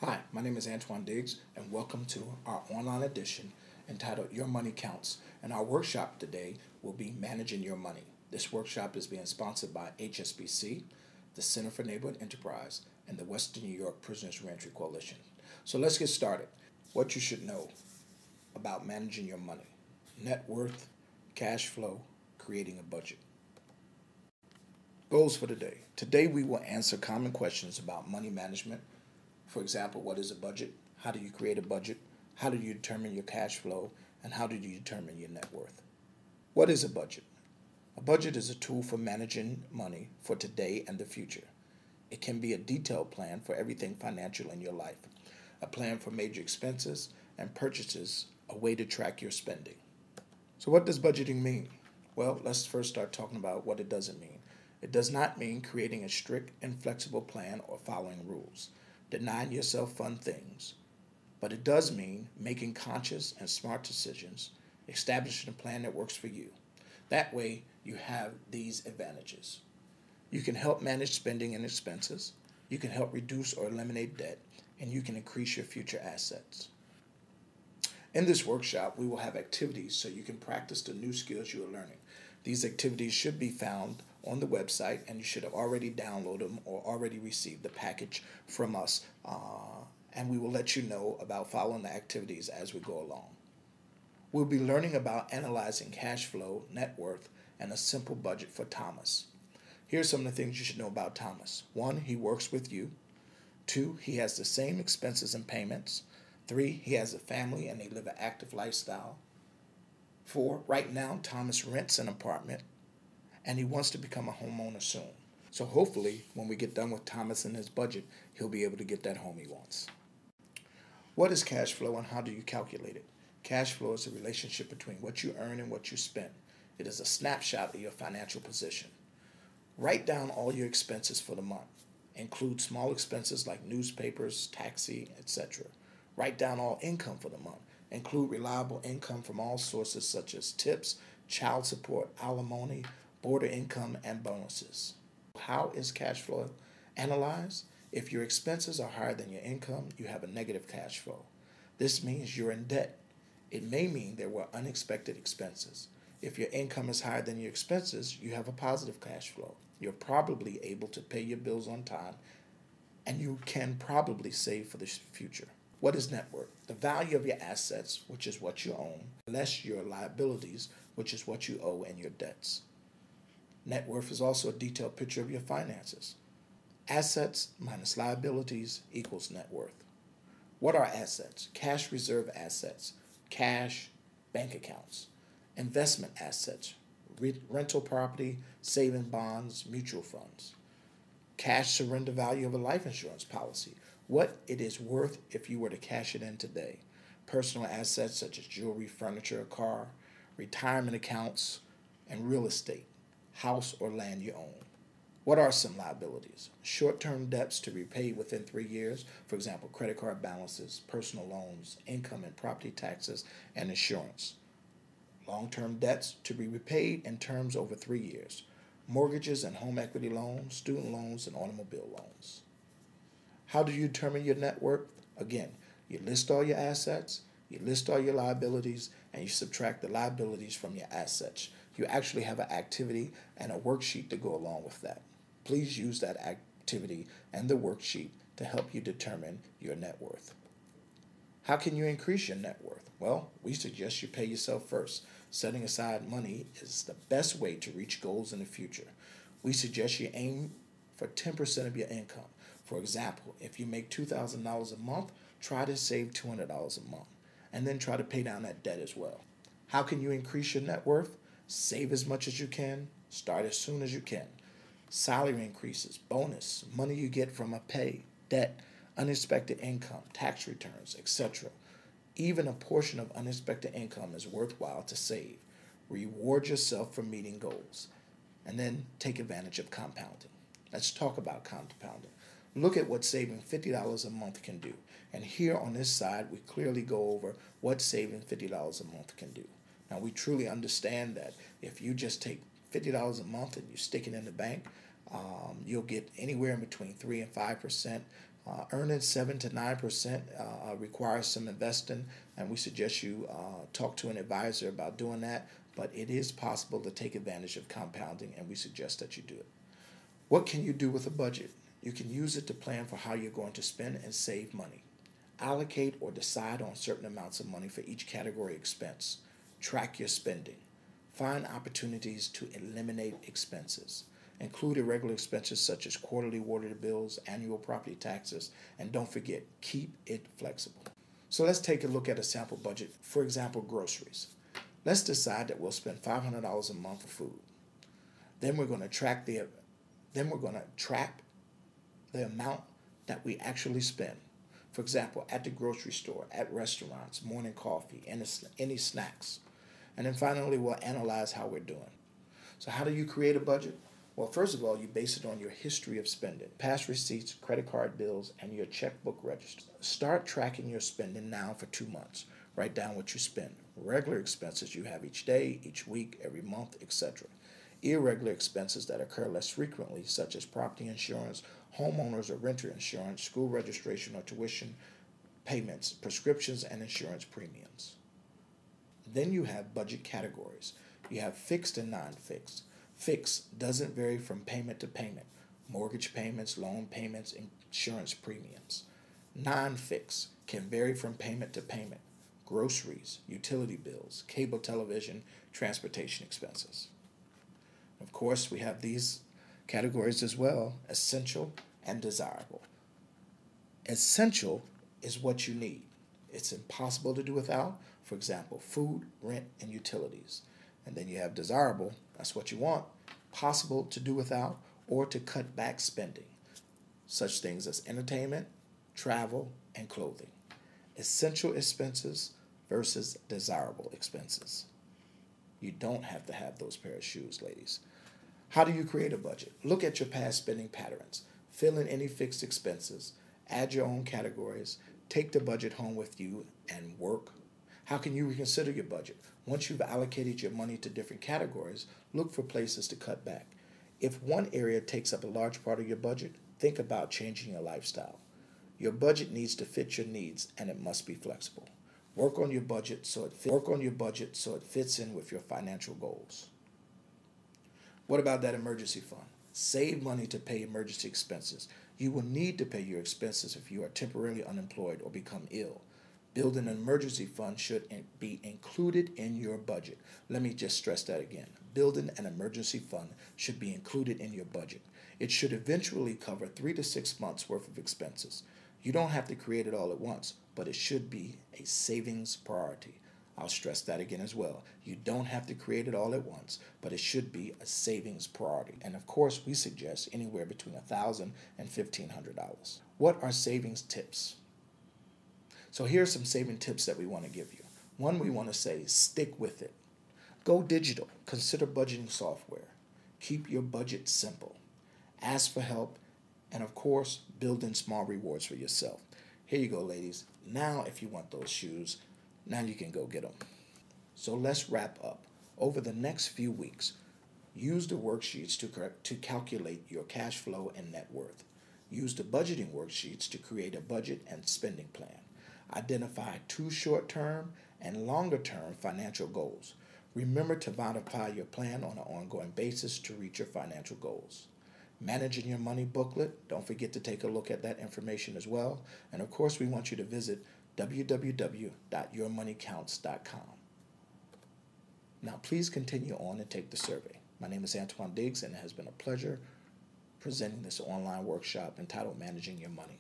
Hi, my name is Antoine Diggs, and welcome to our online edition entitled Your Money Counts. And our workshop today will be Managing Your Money. This workshop is being sponsored by HSBC, the Center for Neighborhood Enterprise, and the Western New York Prisoners Reentry Coalition. So let's get started. What you should know about managing your money: net worth, cash flow, creating a budget. Goals for today. Today we will answer common questions about money management. For example, what is a budget? How do you create a budget? How do you determine your cash flow? And how do you determine your net worth? What is a budget? A budget is a tool for managing money for today and the future. It can be a detailed plan for everything financial in your life, a plan for major expenses and purchases, a way to track your spending. So what does budgeting mean? Well, let's first start talking about what it doesn't mean. It does not mean creating a strict and flexible plan or following rules, denying yourself fun things. But it does mean making conscious and smart decisions, establishing a plan that works for you. That way, you have these advantages. You can help manage spending and expenses, you can help reduce or eliminate debt, and you can increase your future assets. In this workshop, we will have activities so you can practice the new skills you are learning. These activities should be found on the website, and you should have already downloaded them or already received the package from us, and we will let you know about following the activities as we go along. We'll be learning about analyzing cash flow, net worth, and a simple budget for Thomas. Here's some of the things you should know about Thomas. 1, he works with you. 2, he has the same expenses and payments. 3, he has a family and they live an active lifestyle. 4, right now Thomas rents an apartment and he wants to become a homeowner soon. So hopefully when we get done with Thomas and his budget, he'll be able to get that home he wants. What is cash flow and how do you calculate it? Cash flow is a relationship between what you earn and what you spend. It is a snapshot of your financial position. Write down all your expenses for the month. Include small expenses like newspapers, taxi, etc. Write down all income for the month. Include reliable income from all sources such as tips, child support, alimony, border income, and bonuses. How is cash flow analyzed? If your expenses are higher than your income, you have a negative cash flow. This means you're in debt. It may mean there were unexpected expenses. If your income is higher than your expenses, you have a positive cash flow. You're probably able to pay your bills on time, and you can probably save for the future. What is net worth? The value of your assets, which is what you own, less your liabilities, which is what you owe and your debts. Net worth is also a detailed picture of your finances. Assets minus liabilities equals net worth. What are assets? Cash reserve assets, cash, bank accounts. Investment assets, rental property, saving bonds, mutual funds. Cash surrender value of a life insurance policy, what it is worth if you were to cash it in today. Personal assets such as jewelry, furniture, a car, retirement accounts, and real estate, house or land you own. What are some liabilities? Short-term debts to repay within 3 years, for example, credit card balances, personal loans, income and property taxes, and insurance. Long-term debts to be repaid in terms over 3 years. Mortgages and home equity loans, student loans, and automobile loans. How do you determine your net worth? Again, you list all your assets, you list all your liabilities, and you subtract the liabilities from your assets. You actually have an activity and a worksheet to go along with that. Please use that activity and the worksheet to help you determine your net worth. How can you increase your net worth? Well, we suggest you pay yourself first. Setting aside money is the best way to reach goals in the future. We suggest you aim for 10% of your income. For example, if you make $2,000 a month, try to save $200 a month, and then try to pay down that debt as well. How can you increase your net worth? Save as much as you can. Start as soon as you can. Salary increases, bonus, money you get from a pay, debt, unexpected income, tax returns, etc. Even a portion of unexpected income is worthwhile to save. Reward yourself for meeting goals. And then take advantage of compounding. Let's talk about compounding. Look at what saving $50 a month can do. And here on this side, we clearly go over what saving $50 a month can do. Now, we truly understand that if you just take $50 a month and you stick it in the bank, you'll get anywhere in between 3 and 5% Earning 7 to 9% requires some investing, and we suggest you talk to an advisor about doing that. But it is possible to take advantage of compounding, and we suggest that you do it. What can you do with a budget? You can use it to plan for how you're going to spend and save money. Allocate or decide on certain amounts of money for each category expense. Track your spending. Find opportunities to eliminate expenses. Include irregular expenses such as quarterly water bills, annual property taxes, and don't forget, keep it flexible. So let's take a look at a sample budget. For example, groceries. Let's decide that we'll spend $500 a month for food. Then we're going to track the amount that we actually spend. For example, at the grocery store, at restaurants, morning coffee, any snacks. And then finally, we'll analyze how we're doing. So how do you create a budget? Well, first of all, you base it on your history of spending, past receipts, credit card bills, and your checkbook register. Start tracking your spending now for 2 months. Write down what you spend, regular expenses you have each day, each week, every month, etc. Irregular expenses that occur less frequently, such as property insurance, homeowners or renter insurance, school registration or tuition payments, prescriptions, and insurance premiums. Then you have budget categories. You have fixed and non-fixed. Fixed doesn't vary from payment to payment. Mortgage payments, loan payments, insurance premiums. Non-fixed can vary from payment to payment. Groceries, utility bills, cable television, transportation expenses. Of course, we have these categories as well: essential and desirable. Essential is what you need. It's impossible to do without. For example, food, rent, and utilities. And then you have desirable, that's what you want, possible to do without or to cut back spending. Such things as entertainment, travel, and clothing. Essential expenses versus desirable expenses. You don't have to have those pair of shoes, ladies. How do you create a budget? Look at your past spending patterns. Fill in any fixed expenses. Add your own categories. Take the budget home with you and work. How can you reconsider your budget? Once you've allocated your money to different categories, look for places to cut back. If one area takes up a large part of your budget, think about changing your lifestyle. Your budget needs to fit your needs, and it must be flexible. Work on your budget so it fits in with your financial goals. What about that emergency fund? Save money to pay emergency expenses. You will need to pay your expenses if you are temporarily unemployed or become ill. Building an emergency fund should be included in your budget. Let me just stress that again. Building an emergency fund should be included in your budget. It should eventually cover 3 to 6 months worth of expenses. You don't have to create it all at once, but it should be a savings priority. I'll stress that again as well. You don't have to create it all at once, but it should be a savings priority. And of course, we suggest anywhere between $1,000 and $1,500. What are savings tips? So here are some saving tips that we want to give you. One, we want to say, stick with it. Go digital. Consider budgeting software. Keep your budget simple. Ask for help. And of course, build in small rewards for yourself. Here you go, ladies. Now, if you want those shoes, now you can go get them. So let's wrap up. Over the next few weeks, use the worksheets to calculate your cash flow and net worth. Use the budgeting worksheets to create a budget and spending plan. Identify 2 short-term and longer-term financial goals. Remember to modify your plan on an ongoing basis to reach your financial goals. Managing Your Money booklet, don't forget to take a look at that information as well. And of course, we want you to visit www.yourmoneycounts.com. Now, please continue on and take the survey. My name is Antoine Diggs, and it has been a pleasure presenting this online workshop entitled Managing Your Money.